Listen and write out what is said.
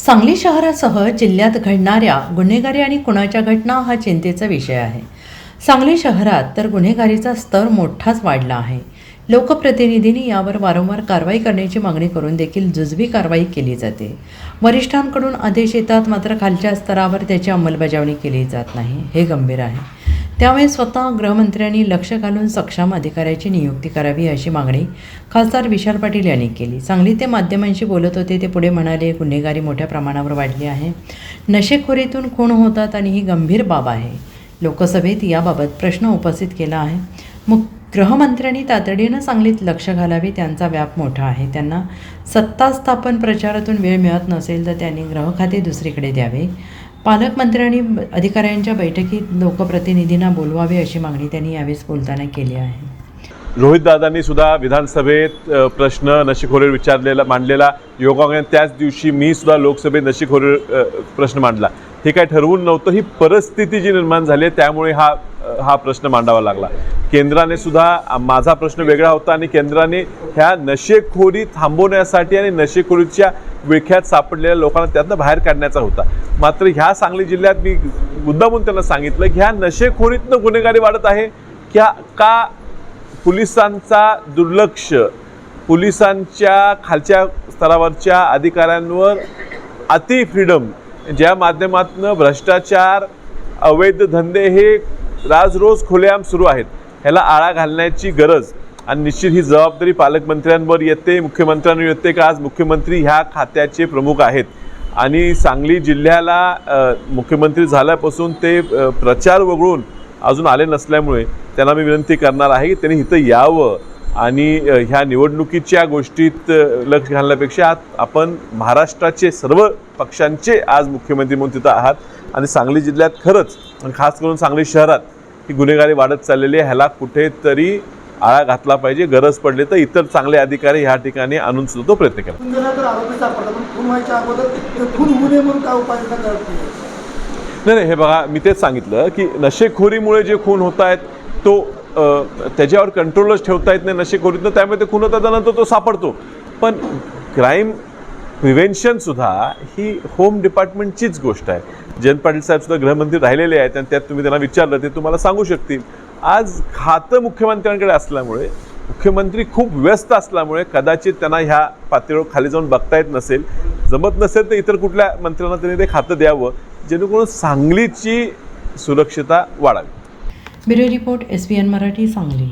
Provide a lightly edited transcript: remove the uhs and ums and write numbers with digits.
सांगली शहरासह जिल्ह्यात घडणाऱ्या गुन्हेगारी आणि खुनाच्या घटना हा चिंतेचा विषय आहे। सांगली शहरात तर गुन्हेगारीचा स्तर मोठाच वाढला आहे। लोकप्रतिनिधींनी यावर वारंवार कारवाई करण्याची मागणी करून देखील जुजबी कारवाई केली जाते। वरिष्ठांकडून आदेश येतात, मात्र खालच्या स्तरावर त्याची अंमलबजावणी केली जात नाही। हे गंभीर आहे। त्यामुळे स्वतः गृहमंत्र्यांनी लक्ष घालून सक्षम अधिकाऱ्याची नियुक्ती करावी अशी मागणी खासदार विशाल पाटील यांनी केली। सांगली ते माध्यमांशी बोलत होते ते पुढे म्हणाले, गुन्हेगारी मोठ्या प्रमाणावर वाढली आहे। नशेखोरीतून खून होतात आणि ही गंभीर बाब आहे। लोकसभेत याबाबत प्रश्न उपस्थित केला आहे। गृहमंत्र्यांनी तातडीनं सांगलीत लक्ष घालावे। त्यांचा व्याप मोठा आहे। त्यांना सत्ता स्थापन प्रचारातून वेळ मिळत नसेल तर त्यांनी गृह खाते दुसरीकडे द्यावे। पालकमंत्र्यांनी अधिकाऱ्यांच्या बैठकीत लोकप्रतिनिधींना बोलवावे अशी मागणी त्यांनी यावेळी बोलताना केली आहे। रोहितदादांनी सुद्धा विधानसभेत प्रश्न नशेखोरीवर विचारलेला मांडलेला, योगायोगाने त्याच दिवशी मी सुद्धा लोकसभेत नशेखोरीवर प्रश्न मांडला। हे काय ठरवून नव्हतं, ही परिस्थिती जी निर्माण झाली त्यामुळे हा प्रश्न मांडावा लागला। केंद्राने सुद्धा माझा प्रश्न वेगळा होता आणि केंद्राने ह्या नशेखोरी थांबवण्यासाठी आणि नशेखोरीच्या विळख्यात सापडलेल्या लोकांना त्यातनं बाहेर काढण्याचा होता। मात्र ह्या सांगली जिल्ह्यात मी मुद्दामून त्यांना सांगितलं की ह्या नशेखोरीतनं गुन्हेगारी वाढत आहे का पोलिसांचा दुर्लक्ष, पोलिसांच्या खालच्या स्तरावरच्या अधिकाऱ्यांवर अति फ्रीडम, ज्या माध्यमातून भ्रष्टाचार, अवैध धंदे हे राजरोज खुलेआम सुरू आहेत, ह्याला आळा घालण्याची गरज आणि निश्चित ही जबाबदारी पालकमंत्र्यांवर येते, मुख्यमंत्र्यांवर येते का आज मुख्यमंत्री ह्या खात्याचे प्रमुख आहेत। आणि सांगली जिल्ह्याला मुख्यमंत्री झाल्यापासून ते प्रचार वगळून अजून आले नसल्यामुळे त्यांना मी विनंती करणार आहे की त्यांनी इथं यावं आणि ह्या निवडणुकीच्या गोष्टीत लक्ष घालण्यापेक्षा आपण महाराष्ट्राचे सर्व पक्षांचे आज मुख्यमंत्री म्हणून तिथं आहात आणि सांगली जिल्ह्यात खरंच आणि खास करून सांगली शहरात ही गुन्हेगारी वाढत चाललेली आहे। ह्याला कुठेतरी आळा घातला पाहिजे। गरज पडली तर इतर चांगले अधिकारी ह्या ठिकाणी आणून सुद्धा तो प्रयत्न केला। नाही, हे बघा, मी तेच सांगितलं की नशेखोरीमुळे जे खून होत आहेत तो त्याच्यावर कंट्रोलच ठेवता येत नाही नशेखोरीतनं, त्यामुळे ते खून होतात नंतर तो सापडतो। पण क्राईम प्रिव्हेन्शनसुद्धा ही होम डिपार्टमेंटचीच गोष्ट आहे। जयंत पाटील साहेब सुद्धा गृहमंत्री राहिलेले आहेत आणि त्यात तुम्ही त्यांना विचारलं ते तुम्हाला सांगू शकतील। आज खातं मुख्यमंत्र्यांकडे असल्यामुळे, मुख्यमंत्री खूप व्यस्त असल्यामुळे कदाचित त्यांना ह्या पातळीवर खाली जाऊन बघता येत नसेल, जमत नसेल तर इतर कुठल्या मंत्र्यांना त्यांनी ते खातं द्यावं जेणेकरून सांगलीची सुरक्षितता वाढावी। Bureau report, SBN Marathi, Sangli.